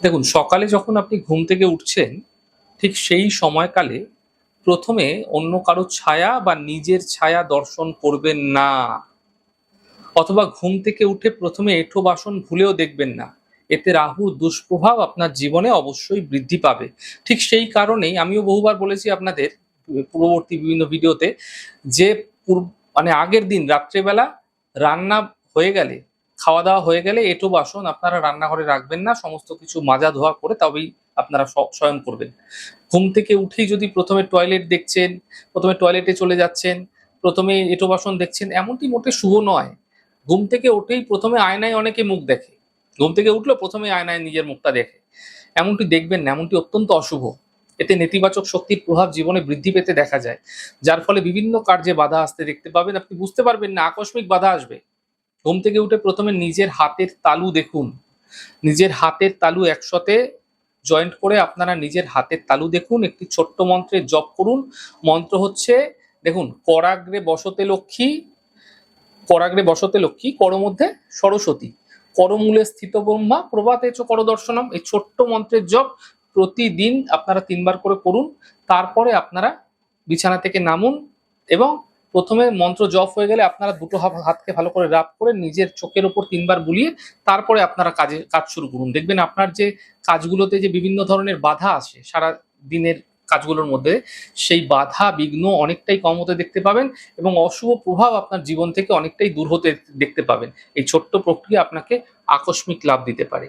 দেখুন, সকালে যখন আপনি ঘুম থেকে উঠছেন, ঠিক সেই সময়কালে প্রথমে অন্য কারো ছায়া বা নিজের ছায়া দর্শন করবেন না। অথবা ঘুম থেকে উঠে প্রথমে এঁঠো বাসন ভুলেও দেখবেন না। এতে রাহুর দুষ্প্রভাব আপনার জীবনে অবশ্যই বৃদ্ধি পাবে। ঠিক সেই কারণেই আমিও বহুবার বলেছি আপনাদের পূর্ববর্তী বিভিন্ন ভিডিওতে যে মানে আগের দিন রাত্রেবেলা রান্না হয়ে গেলে, খাওয়া দাওয়া হয়ে গেলে এঁঠো বাসন আপনারা রান্নাঘরে রাখবেন না। সমস্ত কিছু মাজা ধোয়া করে তবেই আপনারা শয়ন করবেন। ঘুম থেকে উঠেই যদি প্রথমে টয়লেট দেখছেন, প্রথমে টয়লেটে চলে যাচ্ছেন, প্রথমে এঁঠো বাসন দেখছেন, এমনটি মোটে শুভ নয়। ঘুম থেকে উঠেই প্রথমে আয়নায় অনেকে মুখ দেখে। ঘুম থেকে উঠলো প্রথমে আয়নায় নিজের মুখটা দেখে। এমনটি দেখবেন না, এমনটি অত্যন্ত অশুভ। এতে নেতিবাচক শক্তির প্রভাব জীবনে বৃদ্ধি পেতে দেখা যায়। যার ফলে বিভিন্ন কার্যে বাধা আসতে দেখতে পাবেন। আপনি বুঝতে পারবেন না, আকস্মিক বাধা আসবে। ঘুম থেকে উঠে প্রথমে নিজের হাতের তালু দেখুন। নিজের হাতের তালু একসাথে জয়েন্ট করে আপনারা নিজের হাতের তালু দেখুন। একটি ছোট্ট মন্ত্রের জপ করুন। মন্ত্র হচ্ছে, দেখুন, করাগ্রে বসতে লক্ষ্মী, করাগ্রে বসতে লক্ষ্মী, করমধ্যে সরস্বতী, করমূলে স্থিত ব্রহ্মা, প্রভাতে চ করদর্শনম। এই ছোট্ট মন্ত্রের জপ প্রতিদিন আপনারা 3 বার করে করুন। তারপরে আপনারা বিছানা থেকে নামুন এবং প্রথমে মন্ত্র জপ হয়ে গেলে আপনারা দুটো হাতকে ভালো করে রাব করে নিজের চোখের ওপর 3 বার বুলিয়ে তারপরে আপনারা কাজ শুরু করুন। দেখবেন আপনার যে কাজগুলোতে যে বিভিন্ন ধরনের বাধা আসে সারা দিনের কাজগুলোর মধ্যে, সেই বাধা বিঘ্ন অনেকটাই কম হতে দেখতে পাবেন এবং অশুভ প্রভাব আপনার জীবন থেকে অনেকটাই দূর হতে দেখতে পাবেন। এই ছোট্ট প্রক্রিয়া আপনাকে আকস্মিক লাভ দিতে পারে।